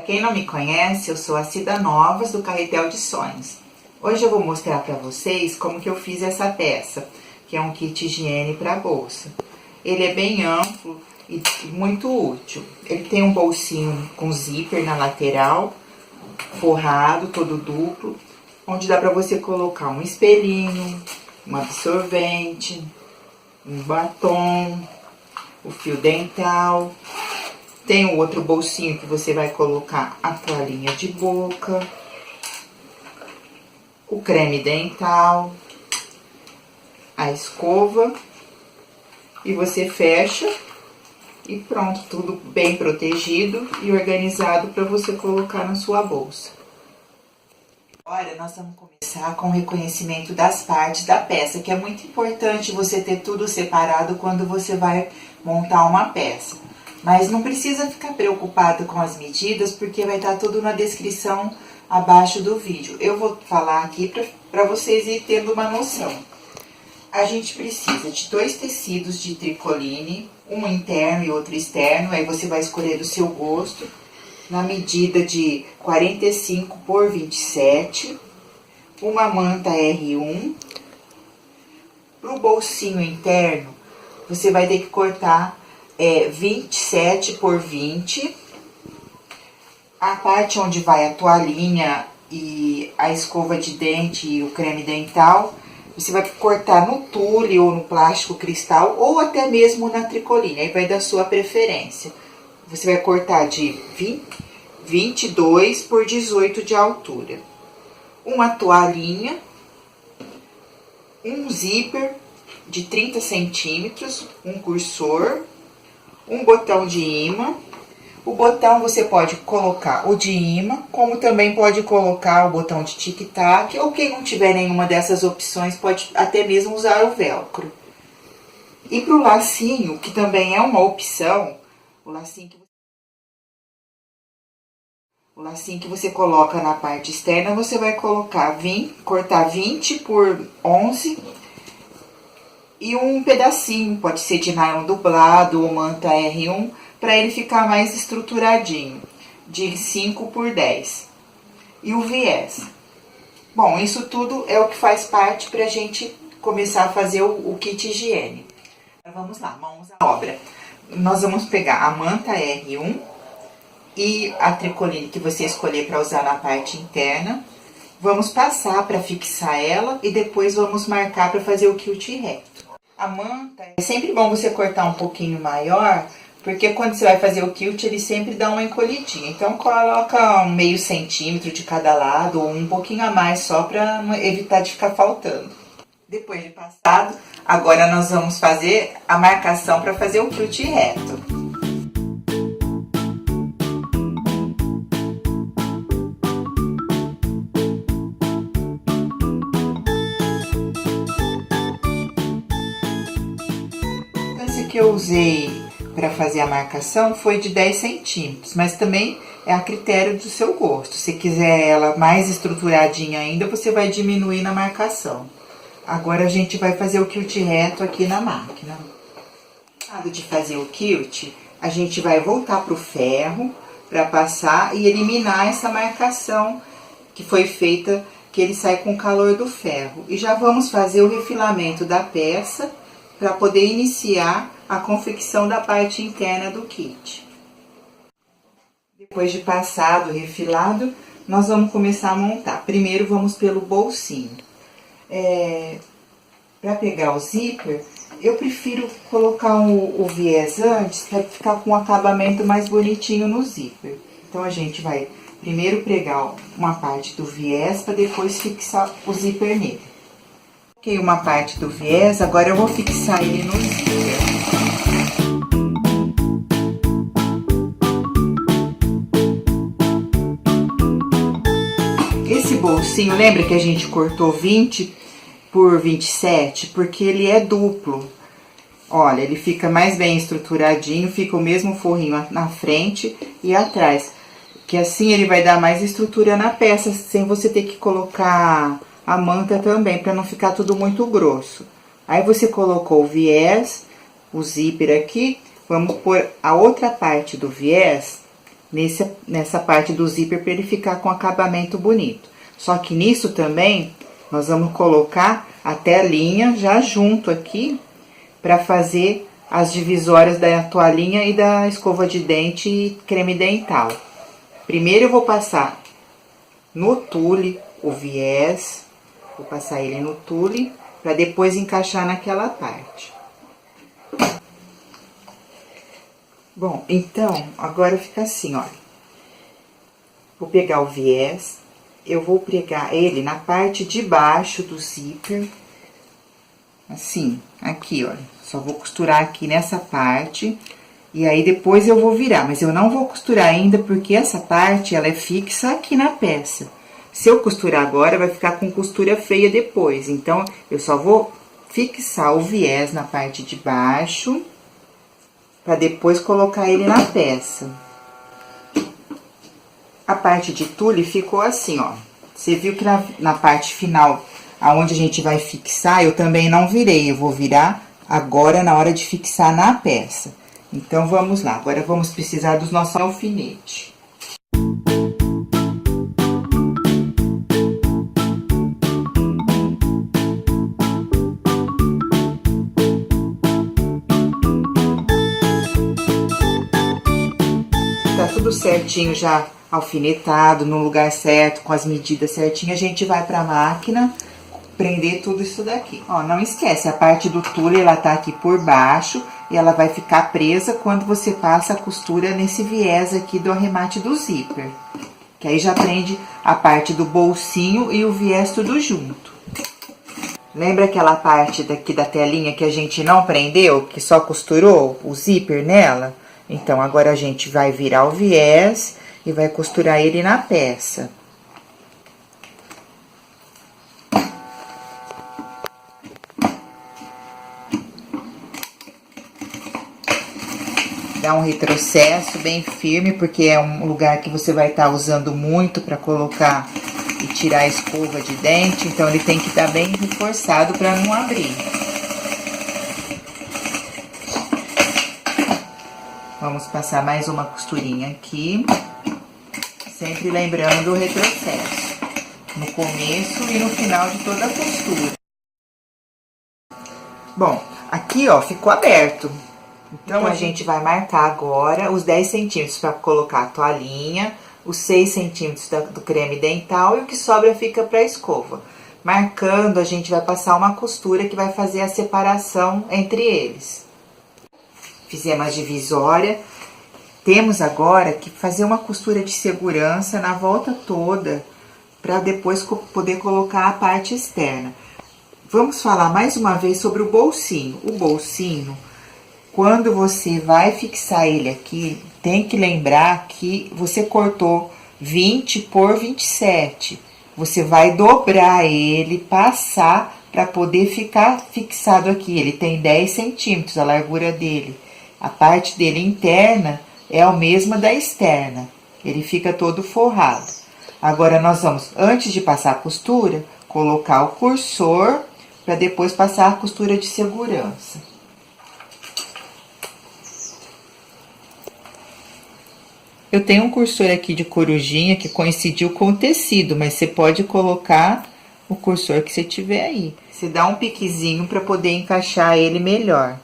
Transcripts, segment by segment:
quem não me conhece, eu sou a Cida Novas, do Carretel de Sonhos. Hoje eu vou mostrar para vocês como que eu fiz essa peça, que é um kit higiene para bolsa. Ele é bem amplo e muito útil. Ele tem um bolsinho com zíper na lateral, forrado, todo duplo, onde dá para você colocar um espelhinho, um absorvente, um batom, o fio dental. Tem o outro bolsinho que você vai colocar a toalhinha de boca, o creme dental, a escova, e você fecha e pronto, tudo bem protegido e organizado para você colocar na sua bolsa. Agora nós vamos começar com o reconhecimento das partes da peça, que é muito importante você ter tudo separado quando você vai montar uma peça. Mas não precisa ficar preocupado com as medidas, porque vai estar tudo na descrição abaixo do vídeo. Eu vou falar aqui para vocês irem tendo uma noção. A gente precisa de 2 tecidos de tricoline, um interno e outro externo, aí você vai escolher do seu gosto, na medida de 45 por 27, uma manta R1. Para o bolsinho interno, você vai ter que cortar 27 por 20. A parte onde vai a toalhinha e a escova de dente e o creme dental, você vai cortar no tule ou no plástico cristal ou até mesmo na tricoline, aí vai da sua preferência. Você vai cortar de 22 por 18 de altura. Uma toalhinha, um zíper de 30 centímetros, um cursor, um botão de imã. O botão você pode colocar o de imã, como também pode colocar o botão de tic-tac, ou quem não tiver nenhuma dessas opções pode até mesmo usar o velcro. E para o lacinho, que também é uma opção, o lacinho que você coloca na parte externa, você vai cortar 20 por 11 e um pedacinho, pode ser de nylon dublado ou manta R1, para ele ficar mais estruturadinho, de 5 por 10. E o viés. Bom, isso tudo é o que faz parte para a gente começar a fazer o kit higiene. Então, vamos lá, mãos à obra. Nós vamos pegar a manta R1 e a tricoline que você escolher para usar na parte interna. Vamos passar para fixar ela e depois vamos marcar para fazer o quilt reto. A manta, é sempre bom você cortar um pouquinho maior, porque quando você vai fazer o quilt, ele sempre dá uma encolhidinha. Então, coloca um meio centímetro de cada lado, ou um pouquinho a mais, só para evitar de ficar faltando. Depois de passado, agora nós vamos fazer a marcação para fazer o quilt reto. Que eu usei para fazer a marcação foi de 10 centímetros, mas também é a critério do seu gosto. Se quiser ela mais estruturadinha ainda, você vai diminuir na marcação. Agora a gente vai fazer o quilt reto aqui na máquina. Na hora de fazer o quilt, a gente vai voltar pro ferro para passar e eliminar essa marcação que foi feita, que ele sai com o calor do ferro. E já vamos fazer o refilamento da peça para poder iniciar a confecção da parte interna do kit. Depois de passado, refilado, nós vamos começar a montar. Primeiro vamos pelo bolsinho. Para pegar o zíper, eu prefiro colocar o viés antes para ficar com um acabamento mais bonitinho no zíper. Então a gente vai primeiro pregar uma parte do viés para depois fixar o zíper nele. Coloquei uma parte do viés, agora eu vou fixar ele no zíper. Esse bolsinho, lembra que a gente cortou 20 por 27? Porque ele é duplo. Olha, ele fica mais bem estruturadinho, fica o mesmo forrinho na frente e atrás. Que assim ele vai dar mais estrutura na peça, sem você ter que colocar a manta também, para não ficar tudo muito grosso. Aí você colocou o viés, o zíper aqui, vamos pôr a outra parte do viés nessa parte do zíper para ele ficar com acabamento bonito. Só que nisso também nós vamos colocar a telinha já junto aqui para fazer as divisórias da toalhinha e da escova de dente e creme dental. Primeiro eu vou passar no tule o viés, vou passar ele no tule para depois encaixar naquela parte. Bom, então, agora fica assim, olha. Vou pegar o viés, eu vou pregar ele na parte de baixo do zíper, assim, aqui, olha. Só vou costurar aqui nessa parte, e aí depois eu vou virar, mas eu não vou costurar ainda, porque essa parte, ela é fixa aqui na peça. Se eu costurar agora, vai ficar com costura feia depois, então, eu só vou fixar o viés na parte de baixo, para depois colocar ele na peça. A parte de tule ficou assim, ó. Você viu que na parte final, aonde a gente vai fixar, eu também não virei. Eu vou virar agora na hora de fixar na peça. Então, vamos lá. Agora, vamos precisar dos nossos alfinetes. Tá tudo certinho já alfinetado, no lugar certo, com as medidas certinhas, a gente vai pra máquina prender tudo isso daqui. Ó, não esquece, a parte do tule, ela tá aqui por baixo e ela vai ficar presa quando você passa a costura nesse viés aqui do arremate do zíper. Que aí já prende a parte do bolsinho e o viés tudo junto. Lembra aquela parte daqui da telinha que a gente não prendeu, que só costurou o zíper nela? Então, agora a gente vai virar o viés e vai costurar ele na peça. Dá um retrocesso bem firme, porque é um lugar que você vai estar usando muito para colocar e tirar a escova de dente, então ele tem que estar bem reforçado para não abrir. Vamos passar mais uma costurinha aqui, sempre lembrando o retrocesso, no começo e no final de toda a costura. Bom, aqui ó, ficou aberto, então a gente vai marcar agora os 10 centímetros para colocar a toalhinha, os 6 centímetros do creme dental e o que sobra fica para a escova. Marcando, a gente vai passar uma costura que vai fazer a separação entre eles. Fizemos a divisória, temos agora que fazer uma costura de segurança na volta toda, para depois poder colocar a parte externa. Vamos falar mais uma vez sobre o bolsinho. O bolsinho, quando você vai fixar ele aqui, tem que lembrar que você cortou 20 por 27. Você vai dobrar ele, passar para poder ficar fixado aqui. Ele tem 10 centímetros a largura dele. A parte dele interna é a mesma da externa. Ele fica todo forrado. Agora, nós vamos, antes de passar a costura, colocar o cursor para depois passar a costura de segurança. Eu tenho um cursor aqui de corujinha que coincidiu com o tecido, mas você pode colocar o cursor que você tiver aí. Você dá um piquezinho para poder encaixar ele melhor.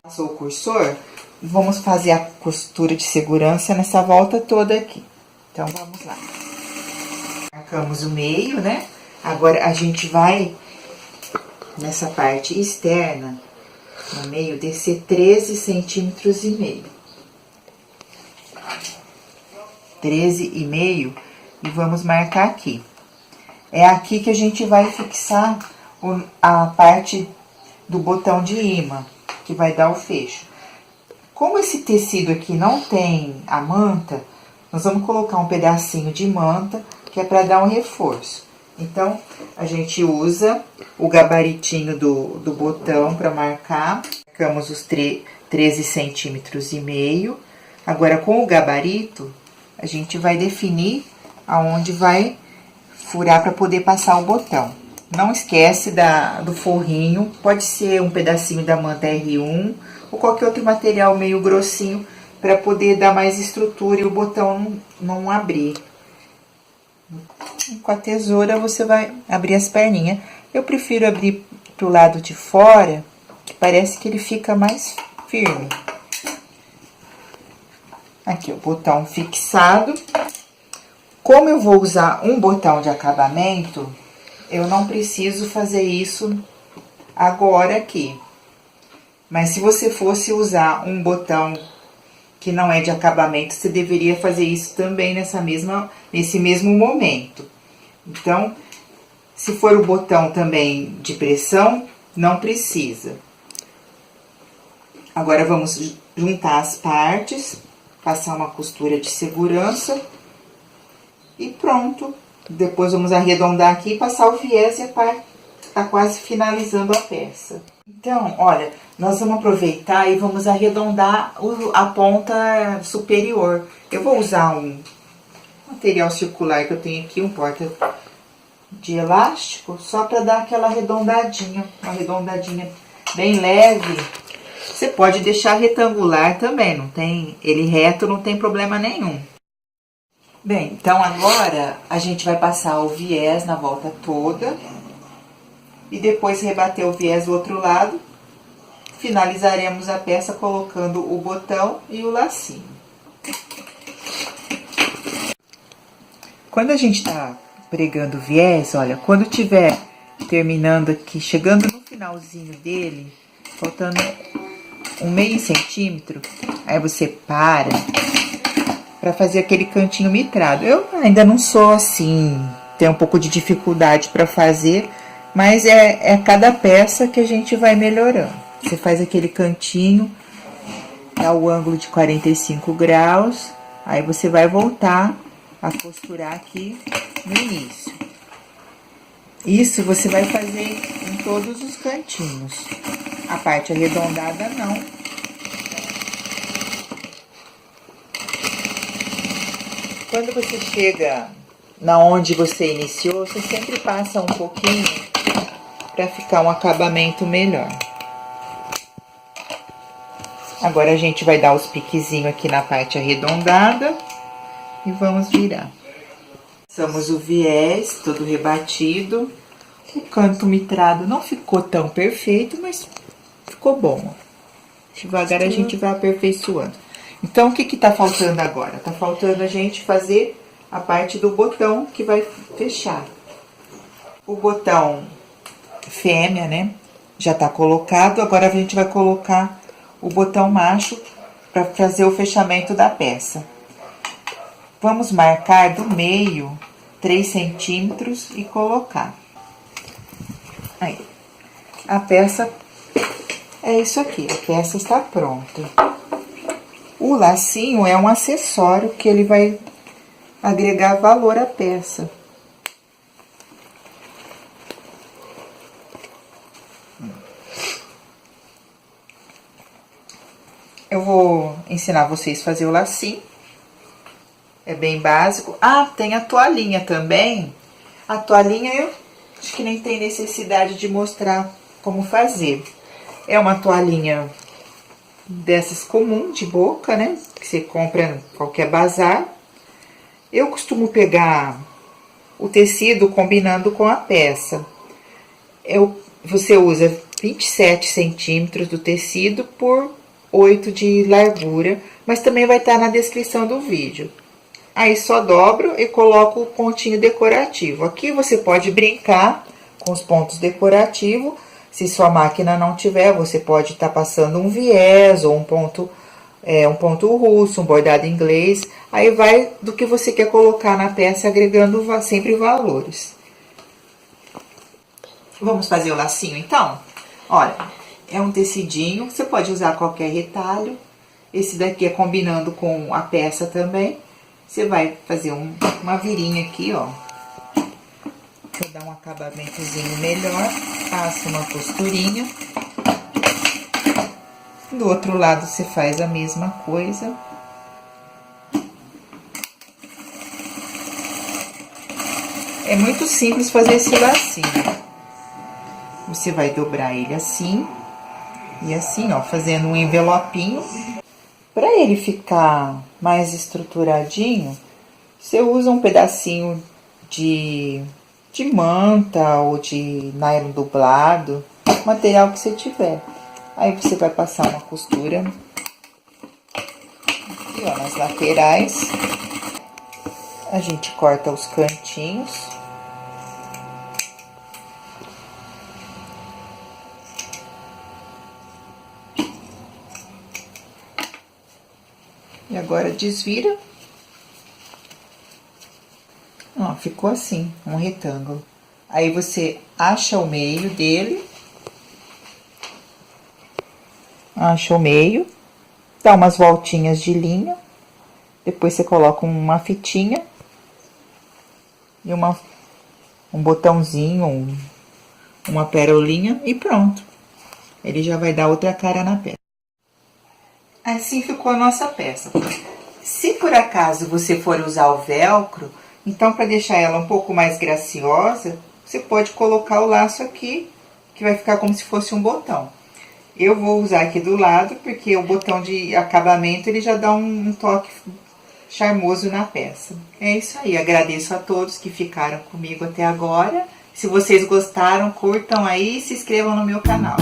Passou o cursor, vamos fazer a costura de segurança nessa volta toda aqui. Então, vamos lá. Marcamos o meio, né? Agora, a gente vai, nessa parte externa, no meio, descer 13 centímetros e meio. 13,5 e vamos marcar aqui. É aqui que a gente vai fixar a parte do botão de imã, que vai dar o fecho. Como esse tecido aqui não tem a manta, nós vamos colocar um pedacinho de manta, que é para dar um reforço. Então, a gente usa o gabaritinho do botão para marcar. Marcamos os 13 centímetros e meio. Agora, com o gabarito, a gente vai definir aonde vai furar para poder passar o botão. Não esquece do forrinho, pode ser um pedacinho da manta R1 ou qualquer outro material meio grossinho para poder dar mais estrutura e o botão não abrir. Com a tesoura você vai abrir as perninhas. Eu prefiro abrir pro lado de fora, que parece que ele fica mais firme. Aqui o botão fixado. Como eu vou usar um botão de acabamento, eu não preciso fazer isso agora aqui. Mas se você fosse usar um botão que não é de acabamento, você deveria fazer isso também nesse mesmo momento. Então, se for o botão também de pressão, não precisa. Agora, vamos juntar as partes, passar uma costura de segurança e pronto. Depois, vamos arredondar aqui e passar o viés e a parte tá quase finalizando a peça. Então, olha, nós vamos aproveitar e vamos arredondar a ponta superior. Eu vou usar um material circular que eu tenho aqui, um porta de elástico, só para dar aquela arredondadinha, uma arredondadinha bem leve. Você pode deixar retangular também, não tem, ele reto não tem problema nenhum. Bem, então agora a gente vai passar o viés na volta toda e depois rebater o viés do outro lado. Finalizaremos a peça colocando o botão e o lacinho. Quando a gente tá pregando o viés, olha, quando tiver terminando aqui, chegando no finalzinho dele, faltando um meio centímetro, aí você para fazer aquele cantinho mitrado. Eu ainda não sou assim, tenho um pouco de dificuldade para fazer, mas é cada peça que a gente vai melhorando. Você faz aquele cantinho, dá o ângulo de 45 graus, aí você vai voltar a costurar aqui no início. Isso você vai fazer em todos os cantinhos. A parte arredondada não. Quando você chega na onde você iniciou, você sempre passa um pouquinho para ficar um acabamento melhor. Agora a gente vai dar os piquezinhos aqui na parte arredondada e vamos virar. Passamos o viés todo rebatido. O canto mitrado não ficou tão perfeito, mas ficou bom. Devagar a gente vai aperfeiçoando. Então, o que tá faltando agora? Tá faltando a gente fazer a parte do botão que vai fechar. O botão fêmea, né? Já tá colocado. Agora a gente vai colocar o botão macho para fazer o fechamento da peça. Vamos marcar do meio 3 centímetros e colocar. Aí, a peça é isso aqui, a peça está pronta. O lacinho é um acessório que ele vai agregar valor à peça. Eu vou ensinar vocês a fazer o lacinho. É bem básico. Ah, tem a toalhinha também. A toalhinha eu acho que nem tem necessidade de mostrar como fazer. É uma toalhinha dessas comum, de boca, né? Que você compra em qualquer bazar. Eu costumo pegar o tecido combinando com a peça. Você usa 27 centímetros do tecido por 8 de largura, mas também vai estar na descrição do vídeo. Aí só dobro e coloco o pontinho decorativo. Aqui você pode brincar com os pontos decorativos. Se sua máquina não tiver, você pode estar passando um viés ou um ponto russo, um bordado inglês. Aí vai do que você quer colocar na peça, agregando sempre valores. Vamos fazer o lacinho então? Olha, é um tecidinho, você pode usar qualquer retalho. Esse daqui é combinando com a peça também. Você vai fazer uma virinha aqui, ó. Pra dar um acabamentozinho melhor. Passa uma costurinha. Do outro lado você faz a mesma coisa. É muito simples fazer esse lacinho. Você vai dobrar ele assim. E assim, ó, fazendo um envelopinho. Para Para ele ficar mais estruturadinho, você usa um pedacinho de manta ou de nylon dublado, material que você tiver. Aí você vai passar uma costura aqui, ó, nas laterais. A gente corta os cantinhos. E agora desvira. Ó, ficou assim, um retângulo. Aí você acha o meio dele. Acha o meio. Dá umas voltinhas de linha. Depois você coloca uma fitinha. E um botãozinho, uma pérolinha e pronto. Ele já vai dar outra cara na peça. Assim ficou a nossa peça. Se por acaso você for usar o velcro, então para deixar ela um pouco mais graciosa, você pode colocar o laço aqui, que vai ficar como se fosse um botão. Eu vou usar aqui do lado, porque o botão de acabamento ele já dá um toque charmoso na peça. É isso aí, agradeço a todos que ficaram comigo até agora. Se vocês gostaram, curtam aí e se inscrevam no meu canal.